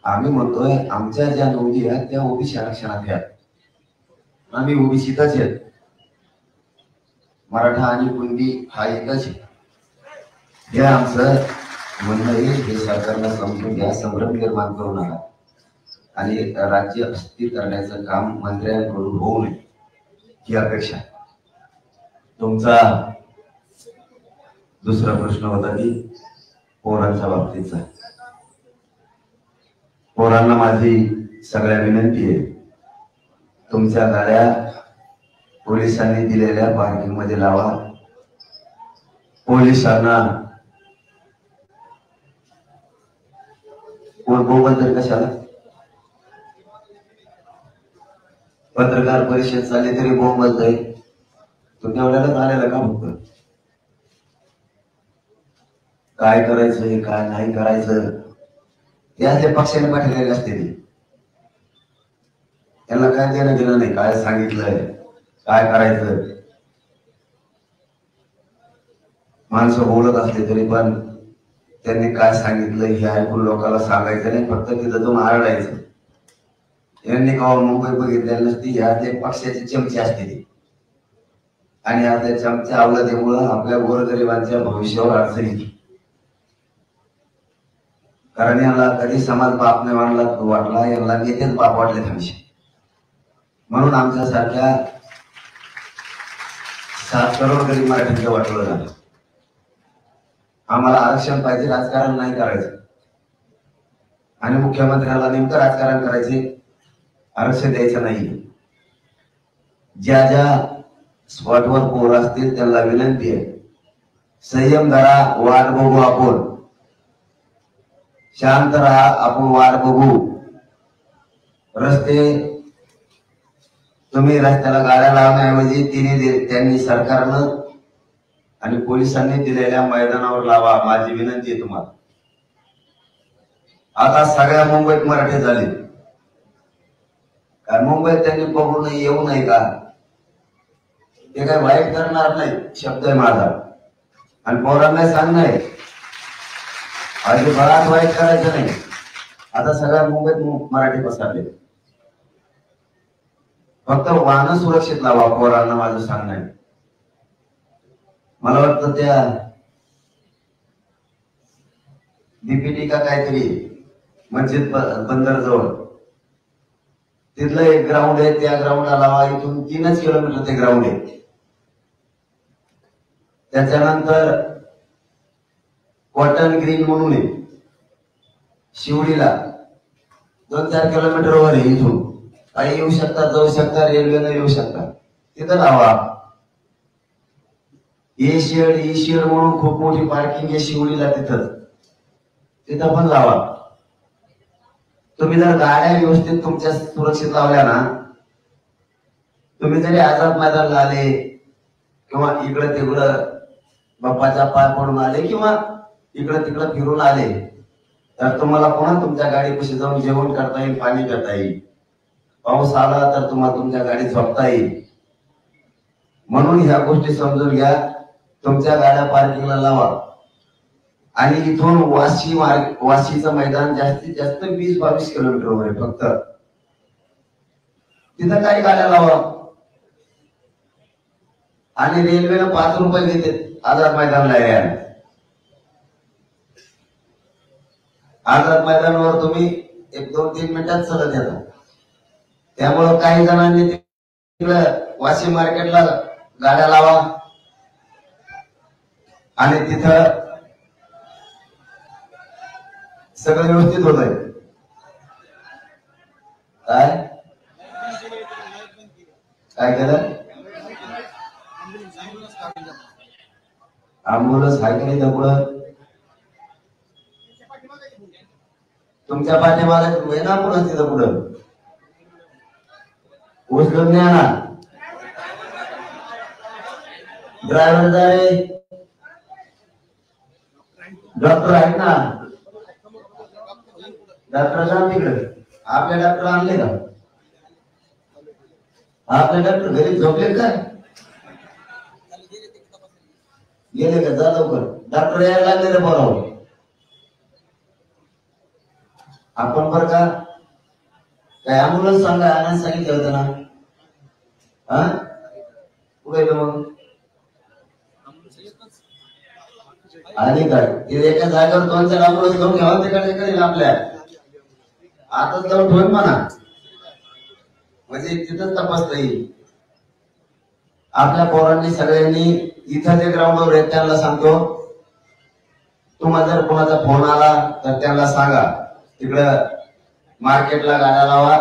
आम्ही म्हणतोय आमच्या ज्या नोंदी आहेत त्या ओबीसी आरक्षणात आहेत. आम्ही ओबीसीतच आहेत. मराठा आणि कुणबी हा एकच आहे. हे आमचं म्हणणं आहे. हे सरकारला समजून घ्या, संभ्रम निर्माण करू नका आणि राज्य अस्थिर करण्याचं काम मंत्र्यांकडून होऊ नये ही अपेक्षा. तुमचा दुसरा प्रश्न होता की पोरांच्या बाबतीतचा. पोरांना माझी सगळ्या विनंती आहे, तुमच्या गाड्या पोलिसांनी दिलेल्या पार्किंग मध्ये लावा. पोलिसांना बोलबोल कशाला? पत्रकार परिषद चालली तरी बोंब बोलतोय. तो तेवढ्यालाच आलेला का? फक्त काय करायचं काय नाही करायचं त्या पक्षाने पाठवलेले असते. त्यांना काय देणं घेणं नाही काय सांगितलंय काय करायचं. माणसं बोलत असले तरी पण त्यांनी काय सांगितलं हे ऐकून लोकांना सांगायचं नाही, फक्त तिथं जाऊन आरडायचं. यांनी का मुंबई बघितलेली नसती. ह्या ते पक्षाचे चमचे असते ते आणि या चमच्या अवलतेमुळं आपल्या गोरगरिबांच्या भविष्यावर अडचण येते. कारण यांना कधी समाज बाप नाही वाटला, यांना नेतेच बाप वाटले हमेशा. म्हणून आमच्यासारख्या 7 करोड गरीब मराठ्यांचं वाटलं झालं. आम्हाला आरक्षण पाहिजे, राजकारण नाही करायचं. आणि मुख्यमंत्र्याला नेमकं राजकारण करायचे, आरक्षण द्यायचं नाही. ज्या ज्या स्पॉटवर पोर असतील त्यांना विनंती आहे, संयम धरा, वाट बघू आपण. शांत राहा, आपण वाट बघू. रस्ते तुम्ही रस्त्याला गाड्या लावण्याऐवजी त्यांनी सरकारनं आणि पोलिसांनी दिलेल्या मैदानावर लावा. माझी विनंती आहे तुम्हाला. आता सगळ्या मुंबईत मराठी झाले, कारण मुंबईत त्यांनी बघू नये येऊ नये का? ते काय वाईट करणार नाही, शब्द आहे माझा. आणि पोरांना सांगणार अजिबात वाईट करायचं नाही. आता सगळ्या मुंबईत मराठी पसरले, फक्त वाहन सुरक्षित लावा. पोरांना माझं सांगणं आहे. मला वाटतं त्या डीपीटी का काहीतरी मस्जिद बंदर जवळ तिथलं एक ग्राउंड आहे, त्या ग्राउंडला लावा. इथून 3 किलोमीटर ते ग्राउंड आहे. त्याच्यानंतर कॉटन ग्रीन म्हणून आहे शिवडीला, 2-4 किलोमीटर वर आहे. इथून काही येऊ शकतात, जाऊ शकतात, रेल्वेने येऊ शकतात. तिथं लावा. ए शेड म्हणून खूप मोठी पार्किंग आहे शिवडीला, तिथं पण लावा. तुम्ही जर गाड्या व्यवस्थित तुमच्या सुरक्षित लावल्या ना, तुम्ही जरी आझाद मैदानला आले किंवा इकडं तिकडं बाप्पाच्या पाय पडून आले किंवा इकडं तिकडं फिरून आले, तर तुम्हाला पुन्हा तुमच्या गाडीपाशी जाऊन जेवण करता येईल, पाणी पिता येईल. पाऊस आला तर तुम्हाला तुमच्या गाडीत झोपता येईल. म्हणून ह्या गोष्टी समजून घ्या. तुमच्या गाड्या पार्किंगला लावा. आणि इथून वाशीचं मैदान जास्तीत जास्त 20-22 किलोमीटरवर आहे फक्त. तिथं काही गाड्या लावा. आणि रेल्वेनं 5 रुपये घेते आझाद मैदानला यायला. आझाद मैदानावर तुम्ही 1-2-3 मिनिटात चलत येता. त्यामुळं काही जणांनी तिकडं वाशी मार्केटला गाड्या लावा आणि तिथं सगळं व्यवस्थित होत आहे. काय केलं? अँब्युलन्स आहे का नाही दगड? तुमच्या पाठीमागे अँब्युलन्स तिथं पुढं उचलून न्या ना. ड्रायव्हर जाय, डॉक्टर आहेत ना, डॉक्टर जा तिकडे. आपले डॉक्टर आणले का? आपले डॉक्टर घरी झोपले काय? गेले का? जा लवकर, डॉक्टर यायला लागले रे. बरोबर आपण बरं का काय आंदोलन सांगितलं होतं ना, हा कुठे मग आणि काय एका जागेवर 2-4 आंबोळस घेऊन घ्यावा तिकडे आपल्या आता जाऊन ठेवून म्हणा, म्हणजे तिथंच तपासता येईल. आपल्या पोरांनी सगळ्यांनी इथं जे ग्राउंडवर आहेत त्यांना सांगतो, तुम्हाला जर कोणाचा फोन आला तर त्यांना सांगा तिकडं मार्केटला गाड्या लावा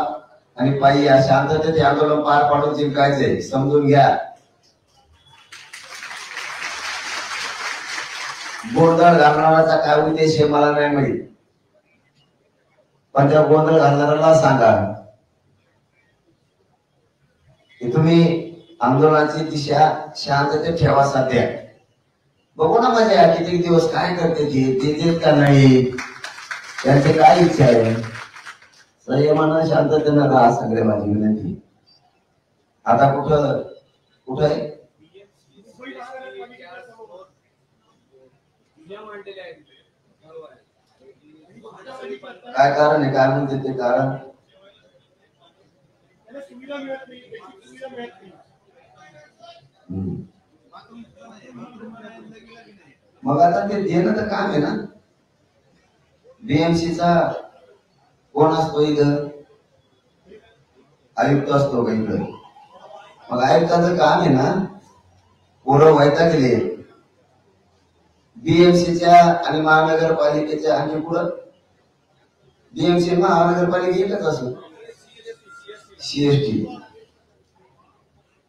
आणि पायी या शांततेत आंदोलन पार पाडून जिंकायचे, समजून घ्या. गोंधळ घालणाराचा काय उद्देश आहे मला नाही माहित, पण त्या गोंधळ घालणाऱ्याला सांगा की तुम्ही आंदोलनाची दिशा शांततेत ठेवा. सध्या बघू ना मजा किती दिवस काय करते ते देत का नाही, त्यांची काय इच्छा आहे. संयमानं शांततेनं राहा सगळे, माझी विनंती. आता कुठं कुठं आहे काय कारण आहे, काय म्हणते ते कारण. मग आता ते देणं तर काम आहे ना. बीएमसीचा कोण असतो इथं, आयुक्त असतो का इकडं. मग आयुक्ताचं काम आहे ना, पोरं व्हायता गेले बीएमसीच्या आणि महानगरपालिकेच्या, आणि पुढं बीएमसी महानगरपालिका एकच असो, सीएसटी.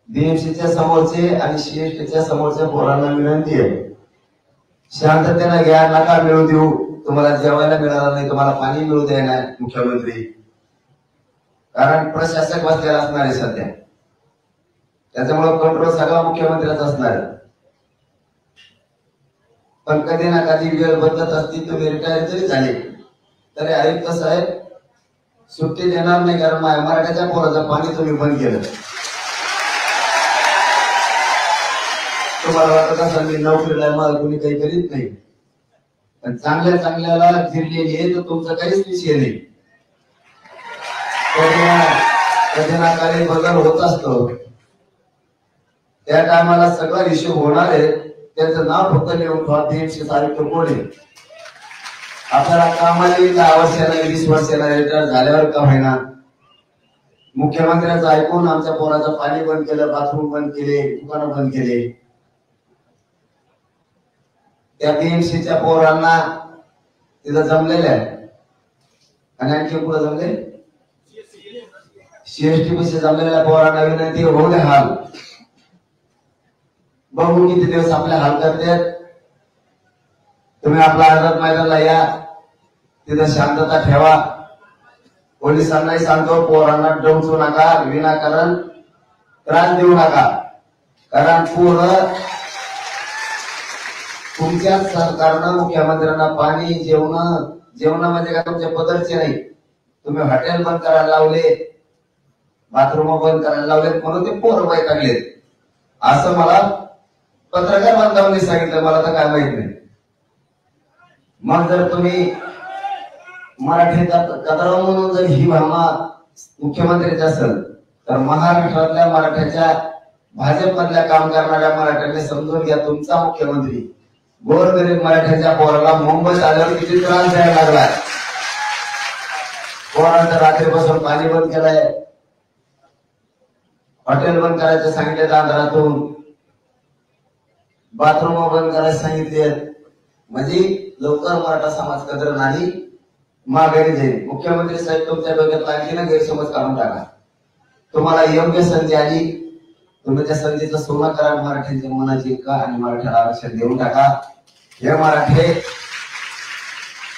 बीएमसीच्या समोरचे आणि सीएसटीच्या समोरच्या पोरांना विनंती आहे, शांततेनं घ्या, नका मिळू देऊ. तुम्हाला जेवायला मिळालं नाही, तुम्हाला पाणी मिळू द्या नाही मुख्यमंत्री, कारण प्रशासक बसलेला असणार आहे सध्या, त्याच्यामुळे कंट्रोल सगळा मुख्यमंत्र्याचा असणार आहे. पण कधी ना कधी वेळ बदलत असती, तुम्ही रिटायर जरी झाले तरी आयुक्त साहेब सुट्टी देणार नाही, कारण मराठ्याच्या पोराचं पाणी तुम्ही बंद केलं. तुम्हाला वाटत असेल मी नोकरीला मला कोणी काही करीत नाही, पण चांगल्या चांगल्याला फिरलेली आहे तर तुमचं काहीच विषय नाही. कधी ना कधी बदल होत असतो, त्या टायमाला सगळा हिशोब होणार आहे. त्याचं नाव फक्त लिहून ठेवा, 300 तारीख कोण आहे. आपल्याला कामाला 10 वर्षाला 20 वर्षाला रिटायर झाल्यावर का होईना, मुख्यमंत्र्यांचं ऐकून आमच्या पोराचं पाणी बंद केलं, बाथरूम बंद केले, दुकानं बंद केले. त्या बीएमसीच्या पोरांना तिथं जमलेलं आहे, आणि आणखी पुढे जमले सीएसटी पेक्षा जमलेल्या पोरांना विनंती, होऊ दे हाल, बघू किती दिवस आपले हाल करतात. तुम्ही आपला आझाद मैदानाला या, तिथं शांतता ठेवा. पोलिसांनाही सांगतो, पोरांना डोंचू नका, विनाकारण त्रास देऊ नका, कारण पोरं तुमच्या सरकारनं मुख्यमंत्र्यांना पाणी जेवण म्हणजे काय तुमच्या पदरचे नाही. तुम्ही हॉटेल बंद करायला लावले, बाथरूम बंद करायला लावले, म्हणून ते पोरं वैतागलेत असं मला पत्रकार बांधवांनी सांगितलं, मला तर काय माहित नाही. मग जर तुम्ही मराठी कदराव म्हणून जर ही भावना मुख्यमंत्र्याची असेल तर महाराष्ट्रातल्या मराठ्याच्या, भाजपमधल्या काम करणाऱ्या मराठ्यांनी समजून घ्या, तुमचा मुख्यमंत्री गोरगरीब मराठ्याच्या पोराला मुंबईत आल्यावर किती त्रास द्यायला लागलाय. पोरांचं रात्रीपासून पाणी बंद केलंय, हॉटेल बंद करायचं सांगितले, दादरातून बाथरूम बंद करायला सांगितले. म्हणजे लवकर मराठा समाज कदर नाही, माघारी जाईल. मुख्यमंत्री साहेब तुमच्या डोक्यात आणखीन गैरसमज काढून टाका. तुम्हाला योग्य संधी आली, तुम्ही त्या संधीचं सोनं करा, मराठ्यांच्या मनाची का आणि मराठ्याला आरक्षण देऊन टाका. हे मराठे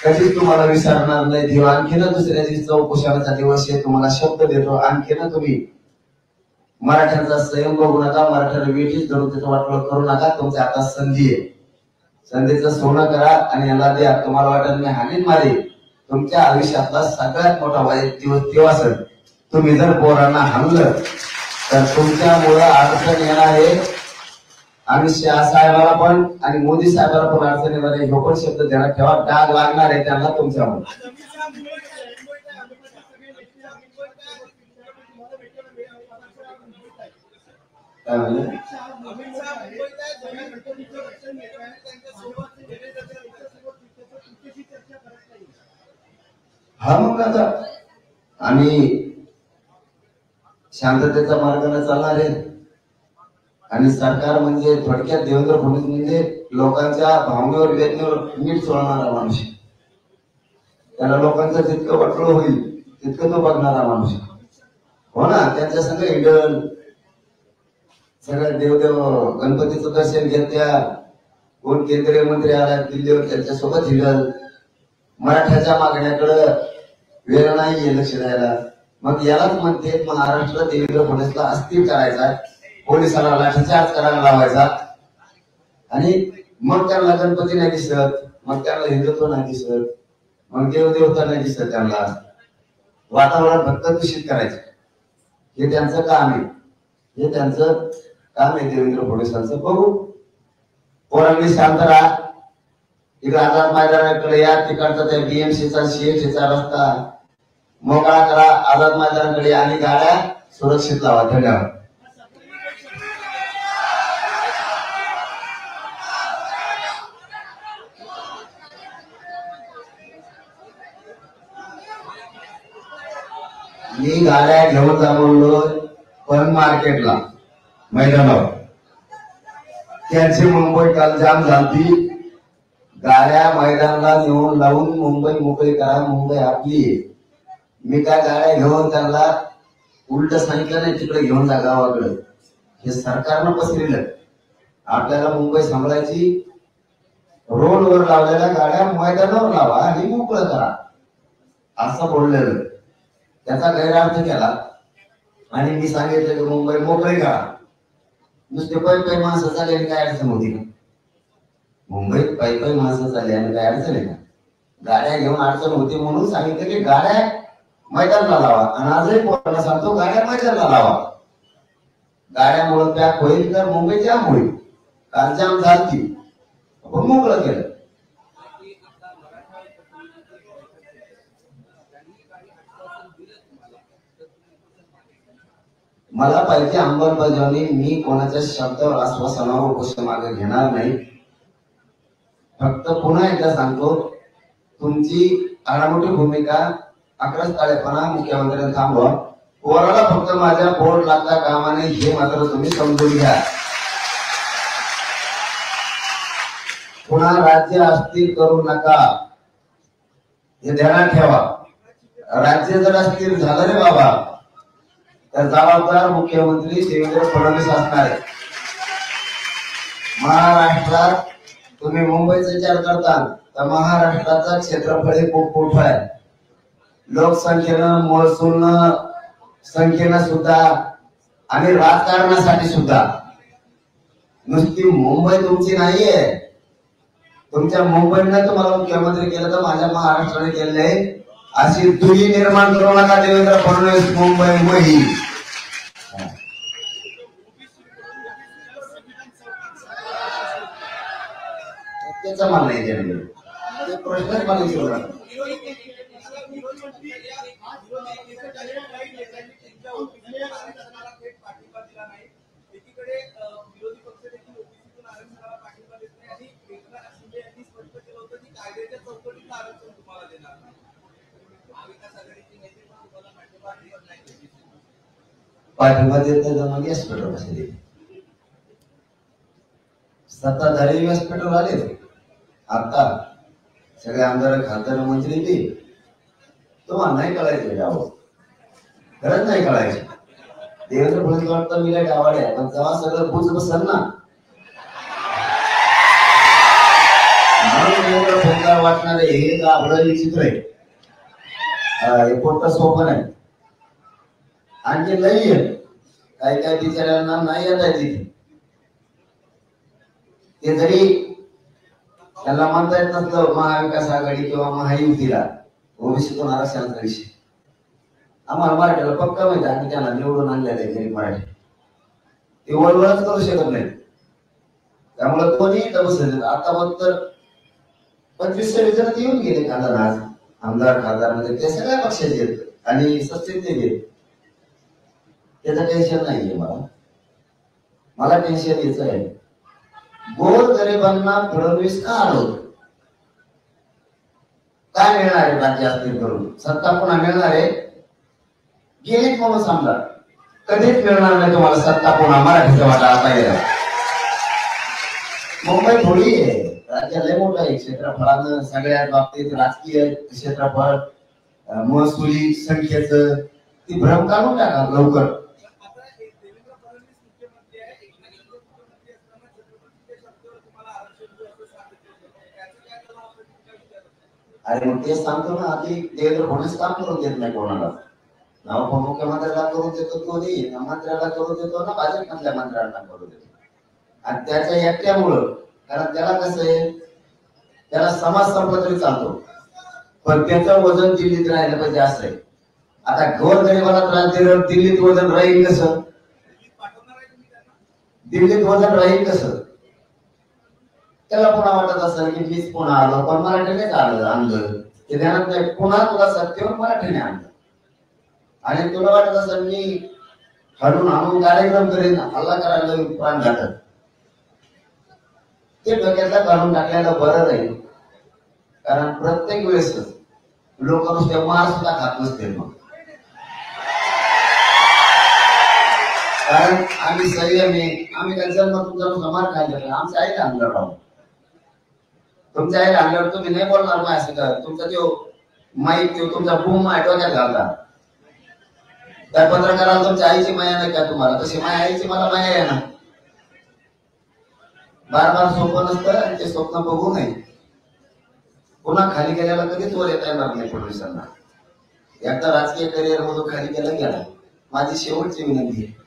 कधीच तुम्हाला विसरणार नाही. देव आणखीन दुसऱ्या दिवशी चौकोशाचा दिवस आहे, तुम्हाला शब्द देतो, आणखीन तुम्ही मराठ्यांचा संयम बघू नका, मराठ्याला वेठीच धरून त्याचं वाटोळ करू नका. तुमच्या आता संधी आहे, संधीचं सोनं करा आणि याला द्या. तुम्हाला वाटत मी हानीन मारे, तुमच्या आयुष्यातला सगळ्यात मोठा वाईट दिवस तेव्हा असेल. तुम्ही जर पोरांना हाणलं तर तुमच्यामुळे अडचण येणार आहे, आणि शाह साहेबाला पण आणि मोदी साहेबाला पण अडचण येणार आहे. हे पण शब्द ध्यानात ठेवा, डाग लागणार आहे त्यांना तुमच्यामुळे. काय म्हणजे हा मग आता आम्ही शांततेचा मार्गाने चालणार आहे आणि सरकार म्हणजे थोडक्यात देवेंद्र फडणवीस म्हणजे लोकांच्या भावनेवर वेदनेवर नीट सोडणारा माणूस. त्याला लोकांचं जितकं वाटलं होईल तितकं तो बघणारा माणूस. हो ना, त्यांच्या संग हिडल सगळं देवदेव गणपतीचं दर्शन घेत्या. कोण केंद्रीय मंत्री आला दिल्लीवर त्यांच्यासोबत हिडल. मराठ्याच्या मागण्याकडे वेळ नाहीये लक्ष द्यायला. मग यालाच म्हणते महाराष्ट्र देवेंद्र फडणवीसला अस्थिर करायचा, पोलिसांना लाठीचार्ज करायला लावायचा आणि मग त्यांना गणपती नाही दिसत, मग त्यांना हिंदुत्व नाही दिसत, मग देवदेवता नाही दिसत, त्यांना वातावरण फक्त दूषित करायचं. हे त्यांचं काम आहे, हे त्यांचं काम आहे देवेंद्र फडणवीसांचं. बघू, पोरांनी शांत राहा. इकडे आझाद मैदानाकडे या, तिकडचा त्या बीएमसीचा सीएचचा रस्ता मोकळा करा आझाद मैदानाकडे आणि गाड्या सुरक्षित लावा. धन्यवाद. मी गाड्या घेऊन जाऊन पण मार्केटला मैदानावर त्यांची मुंबई काल जाम झाली. गाड्या मैदानाला नेऊन लावून मुंबई मोकळी करा, मुंबई आपली. मी काय गाड्या घेऊन त्यांना उलट सांगितलं नाही तिकडे घेऊन जा गावाकडे. हे सरकारनं पसरलं. आपल्याला मुंबई सांभाळायची, रोडवर लावलेल्या गाड्या मैदानावर लावा आणि मोकळं करा असं बोललेलं. त्याचा गैरअर्थ केला आणि मी सांगितलं की मुंबई मोकळी करा. नुसते पै माणसं चालले आणि काय अडचण होती का? मुंबईत पै माणसं चालली आणि काय अडचण आहे का? गाड्या घेऊन अडचण होती म्हणून सांगितलं की गाड्या मैदानाला लावा. आणि आजही पोरांना सांगतो गाड्या मैदानाला लावा. गाड्यामुळे पॅक होईल तर मुंबई जाम होईल. काल जाम झाली आपण मोकळं केलं. मला पाहिजे अंमलबजावणी. मी कोणाच्या शब्दावर आश्वासनावर उपोषण मागे घेणार नाही. फक्त पुन्हा एकदा सांगतो, तुमची आडामोठी भूमिका अकराच ताळेपणा मुख्यमंत्र्यांनी थांबवा. पोराला फक्त माझ्या बोर्ड लागता कामा नये हे मात्र तुम्ही समजून घ्या. पुन्हा राज्य अस्थिर करू नका हे ध्यानात ठेवा. राज्य जर अस्थिर झालं रे बाबा तर जबाबदार मुख्यमंत्री देवेंद्र फडणवीस असणार आहे. महाराष्ट्रात तुम्ही मुंबईचा विचार करता तर महाराष्ट्राचा क्षेत्रफळ हे खूप मोठं आहे. लोकसंख्येनं, महसूलनं, संख्येनं सुद्धा आणि राजकारणासाठी सुद्धा. नुसती मुंबई तुमची नाहीये. तुमच्या मुंबईनं तुम्हाला मुख्यमंत्री केलं तर माझ्या महाराष्ट्राने केले. अशी दुरी निर्माण करू नका देवेंद्र फडणवीस. मुंबई मही त्याचा मान नाही ते प्रश्नच मला विचारला. पाठिंबा देत नाही मग व्यासपीठावर बसले. सत्ताधारी व्यासपीठावर आले. आता सगळे आमदार, खासदार, मंत्री ते तुम्हाला नाही कळायचं गाव. खरंच नाही कळायचं. देवेंद्र फडणवीस वाटतं मी काय गावाड आहे, पण तेव्हा सगळं बुज बसल ना. देवेंद्र फडणवीस वाटणार आहे हे गावडं विचित्र आहे. हे पोट सोपं नाही. आणखी लई आहे. काही काही बिचाऱ्यांना नाही येत आहे तिथे. ते जरी त्यांना म्हणता येत नसलं महाविकास आघाडी किंवा महायुतीला ओबीसीतून आरक्षणाचा विषय. आम्हाला मराठीला पक्का माहिती आहे. आम्ही त्यांना निवडून आणलेलं आहे गरीब मराठी. ते वळवळच करू शकत नाही. त्यामुळे कोणी बसले. आता फक्त 25 जण येऊन गेले खासदार, आमदार, खासदार मध्ये ते सगळ्या पक्षाचे आहेत आणि सस्ते ते गेले. त्याचं टेन्शन नाहीये मला. मला टेन्शन यायचं आहे, गोर गरिबांना फडणवीस का आढळतो? काय मिळणार आहे राज्य अस्थिर करून? सत्ता पुन्हा मिळणार आहे? गेलीच म्हणून समजा, कधीच मिळणार नाही तुम्हाला सत्ता पुन्हा मराठीचा वाटा पाहिजे. मुंबई थोडी आहे, राज्य लय मोठं आहे क्षेत्रफळानं, सगळ्या बाबतीत राजकीय क्षेत्रफळ, महसुली संख्येचं ती भ्रम काढून टाका लवकर. अरे मग तेच सांगतो ना, आधी देवेंद्र फडणवीस काम करून देत नाही कोणाला. नाव उपमुख्यमंत्र्याला करून देतो तो, मंत्र्याला करून देतो ना, भाजपमधल्या मंत्र्यांना करून देतो. आणि त्याच्या एकट्यामुळं, कारण त्याला कसं आहे, त्याला समाज संपला तरी चालतो, पण त्याचं वजन दिल्लीत राहिलं पाहिजे असं आहे. आता गोरगरिबाला त्रास दिलं, दिल्लीत वजन राहील कसं? दिल्लीत वजन राहील कसं? त्याला पुन्हा वाटत असेल की मीच पुन्हा आलो, पण मराठीनेच आणलं ते ध्यानात नाही. पुन्हा तुला सत्तेवर मराठीने आणलं आणि तुला वाटत असेल मी हडून कार्यक्रम करीन, हल्ला करायला प्राण घातक. ते डोक्यातला काढून टाकल्याला बरं राहील, कारण प्रत्येक वेळेस लोक नुसते मार सुद्धा खात नसते. मग कारण आम्ही संयमी, आम्ही काय जन्म तुमचा मार खायला, आमच्या आईला आणलं राहू. तुमच्या आईला आणल्यावर तुम्ही नाही बोलणार माय असं का? तुमचा जो माईक, तो तुमचा बूम माय डोक्यात घालता. त्या पत्रकाराला तुमच्या आईची माया नाही का तुम्हाला? तशी माया आईची मला माया आहे ना. बार बार स्वप्न नसतं आणि ते स्वप्न बघू नये. पुन्हा खाली गेल्याला कधीच वर येता येणार नाही फडणवीसांना. एकदा राजकीय करिअर मधून खाली गेला. माझी शेवटची विनंती आहे,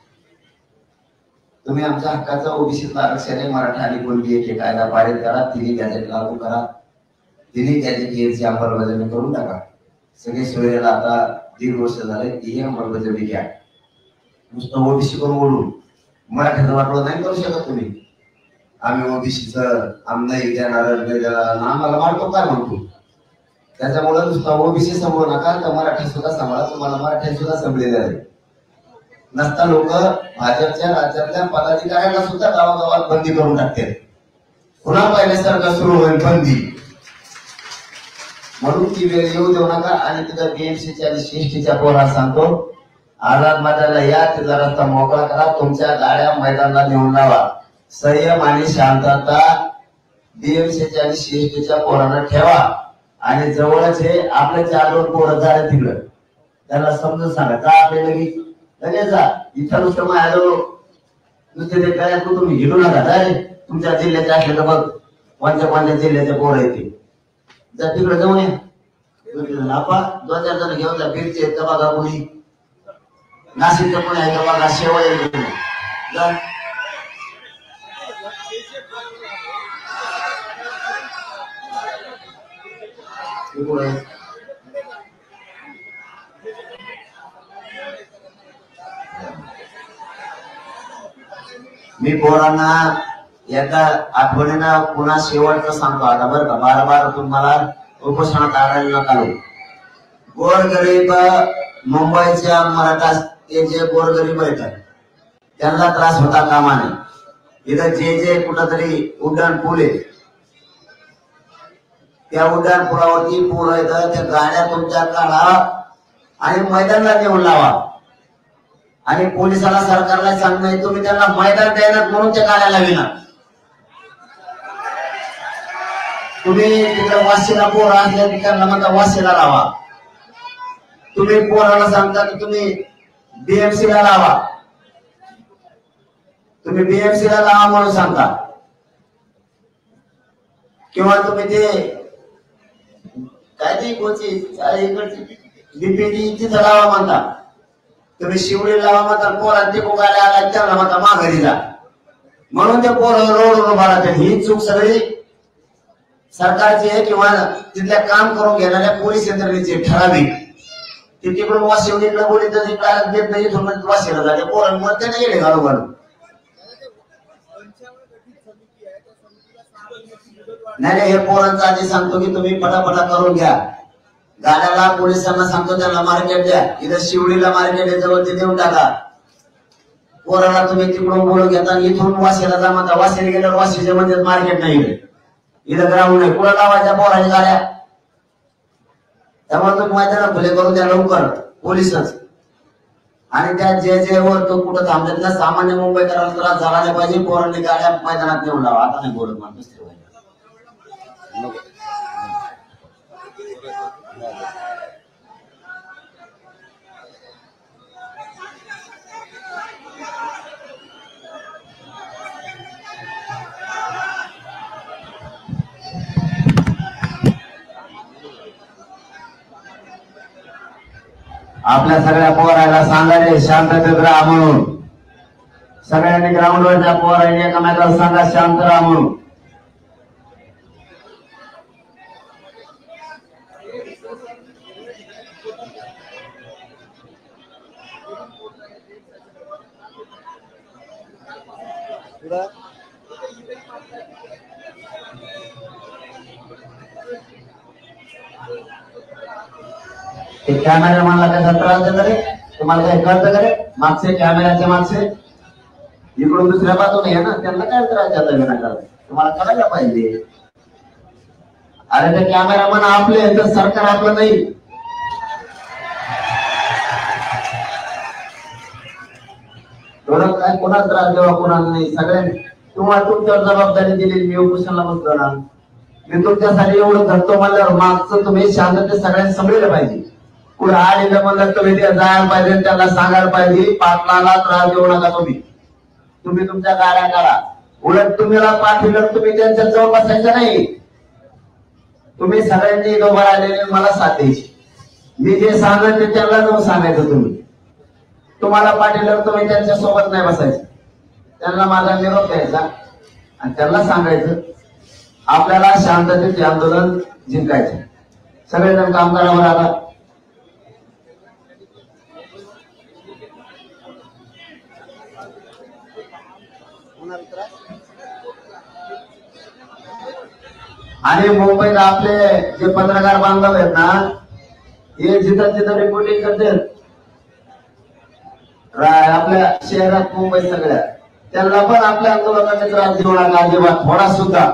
तुम्ही आमच्या हक्काचं ओबीसीतलं आरक्षण आहे, मराठा आणि कुणबी एक कायदा पारित करा, तिन्ही गॅजेट लागू करा, तिन्ही गॅजेट अंमलबजावणी करून टाका. सगळे सोयरेला आता 1.5 वर्ष झाले, ही अंमलबजावणी घ्या. नुसतं ओबीसी करून ओढून मराठ्याचं वाटलं नाही करू शकत तुम्ही. आम्ही ओबीसीचं नाही देणार, आम्हाला वाटतो काय म्हणतो. त्याच्यामुळे नुसतं ओबीसी सांभाळू नका, तर मराठी सुद्धा सांभाळा. तुम्हाला मराठी सुद्धा संपलेले आहे नसता. लोक भाजपच्या राज्यातल्या पदाधिकाऱ्यांना सुद्धा गावागावात बंदी करून टाकते. पुन्हा पहिल्यासारखं सुरू होईल बंदी. म्हणून ती वेळ येऊ देऊ नका. आणि तिथं बीएमसीच्या आणि सीएसटीच्या पोरांना सांगतो, आझाद मैदानाला या, तिथला रस्ता मोकळा करा, तुमच्या गाड्या मैदानाला नेऊन लावा. संयम आणि शांतता बीएमसीच्या आणि सीएसटीच्या पोरांना ठेवा. आणि जवळच हे आपले 4-2 पोरं झाले तिकडं, त्यांना समजून सांगा का आपले लगेच इथं नुसतं आलो नुसते ते काय तुम्ही हिडू नका. तुमच्या जिल्ह्याचे असले तर बघ, कोणत्या जिल्ह्याचे पोरं येते, जा तिकडे जाऊन या. आपा 2-4 जण घेऊन जा. बीडचे आहेत का बघा कोणी, नाशिकचं कोणी आहे का बघा, शेवळे जा. मी पोरांना एका आठवणीनं पुन्हा शेवटचं सांगतो आता बरं का, बार तुम्हाला उपोषणात आढळलं नका. गोरगरीब मुंबईच्या मराठा ते जे गोरगरीब आहेत त्यांना त्रास होता कामा नये. इथं जे कुठंतरी उड्डाण पूल आहे, त्या उड्डाण पुलावरती पूर येतं, त्या गाड्या तुमच्या काढा आणि मैदानाला नेऊन लावा. आणि पोलिसाला सरकारला सांगणं, तुम्ही त्यांना मैदान द्यायला म्हणून त्या गाड्या लाविना. तुम्ही तिकडे वाशीला पोर असल्या ठिकाणला म्हणता वाशीला लावा. तुम्ही पोराला सांगता की तुम्ही बीएमसी ला लावा, तुम्ही बीएमसी ला लावा म्हणून सांगता. किंवा तुम्ही ते काय ती कोची इकडची बीपीटी तिथं लावा म्हणता. तुम्ही शिवडी लावा म्हणता, पोरात ते गाड्या आला त्यांना म्हणता माघारी जा, म्हणून ते पोर रोड उभा राहते. ही चूक सगळी सरकारची आहे किंवा तिथल्या काम करून घेणाऱ्या पोलीस यंत्रणेची ठराविक. ते तिकडून वाशिवडीकडे बोली तर देत नाही, इथून वाशीला जाते पोरांमुळे त्याने गेले घालू घालू. नाही हे पोरांचा आधी सांगतो की तुम्ही पटापटा करून घ्या. गाड्याला पोलिसांना सांगतो त्यांना मार्केट द्या. इथं शिवडीला मार्केट आहे जवळ, ते देऊन टाका. पोराला तुम्ही तिकडून बोलून घेता आणि इथून वाशीला जा म्हणता. वाशीला गेल्यावर वाशीचे म्हणजे मार्केट नाही इथं ग्राउंड नाही. कुठं लावायच्या पोराच्या गाड्या? त्यामुळे तुम्ही मैदानात खुले करून द्या लवकर पोलिसच. आणि त्या जे वर तो कुठं थांबतात ना सामान्य मुंबईकरांना त्रास झाला नाही पाहिजे. पोरांनी गाड्या मैदानात नेऊन लावा. आता नाही बोलत माणूस ते आपल्या सगळ्या पोरायला सांगायचे शांततेत राहा म्हणून. सगळ्यांनी ग्राउंडवरच्या पोरांनी एकमेकाला सांगा शांत राहा म्हणून. ते कॅमेरामॅनला कसा त्रास देत रे? तुम्हाला काय कळतं का रे? मागचे कॅमेराचे मागचे इकडून दुसऱ्या बाजूने आहे ना, त्यांना काय त्रास देता विनाकारण? तुम्हाला कळायला पाहिजे. अरे ते कॅमेरामॅन आपले तर सरकार आपलं नाही. थोडं काय कोणाला त्रास देवा कोणाला नाही. सगळ्यांनी तुम्हाला तुमच्यावर जबाबदारी दिली. मी उपोषणाला बसलो ना, मी तुमच्यासाठी एवढं धरतो म्हणल्यावर मागचं तुम्ही शांततेत सगळ्यांनी समजलं पाहिजे. कुठं आलेलं म्हणलं तुम्ही ते जायला पाहिजे, त्याला सांगायला पाहिजे पाटलाला त्रास देऊ नका. तुम्ही तुमच्या गाड्या करा. उलट तुम्हाला पाठवलं तुम्ही त्यांच्या जवळ बसायचं नाही. तुम्ही सगळ्यांनी उभं राहिलेले मला साथ द्यायची. मी जे सांगेन ते त्यांना जाऊन सांगायचं. तुम्हाला पाठवलं तुम्ही त्यांच्या सोबत नाही बसायचं. त्यांना माझा निरोप द्यायचा आणि त्यांना सांगायचं आपल्याला शांततेचे आंदोलन जिंकायचे. सगळेजण कामगारावर आला. आणि मुंबईत आपले जे पत्रकार बांधव आहेत ना, हे जिथं जिथं रिपोर्टिंग करतात आपल्या शहरात मुंबई सगळ्या, त्यांना पण आपल्या आंदोलनाचा त्रास देऊ नका अजिबात थोडा सुद्धा.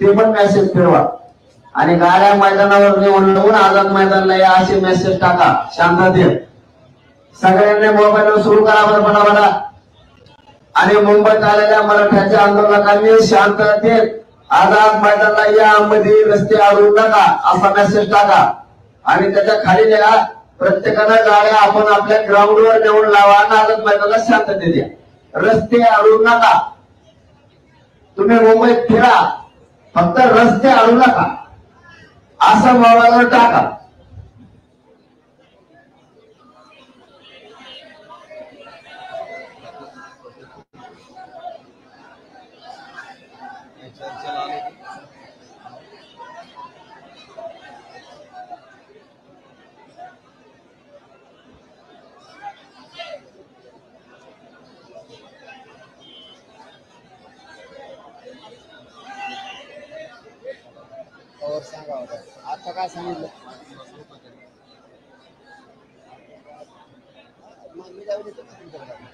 ते पण मेसेज फिरवा आणि गाड्या मैदानावर नेऊन आझाद मैदानला या असे मेसेज टाका शांततेत. सगळ्यांनी मोबाईलवर सुरू करा बरं पटापटा. आणि मुंबईत आलेल्या मराठ्याच्या आंदोलकांनी शांततेत आझाद मैदानला या, मध्ये रस्ते अडवू नका असा मेसेज टाका. आणि त्याच्या खाली द्या प्रत्येकानं गाड्या आपण आपल्या ग्राउंडवर नेऊन लावा आणि आझाद मैदानाला शांततेत द्या. रस्ते अडवू नका. तुम्ही मुंबईत फिरा, फक्त रस्ते अडवू नका असं मोबाईलवर टाका. सांगा आता काय सांगितलं मी जाऊ देतो सुरू करते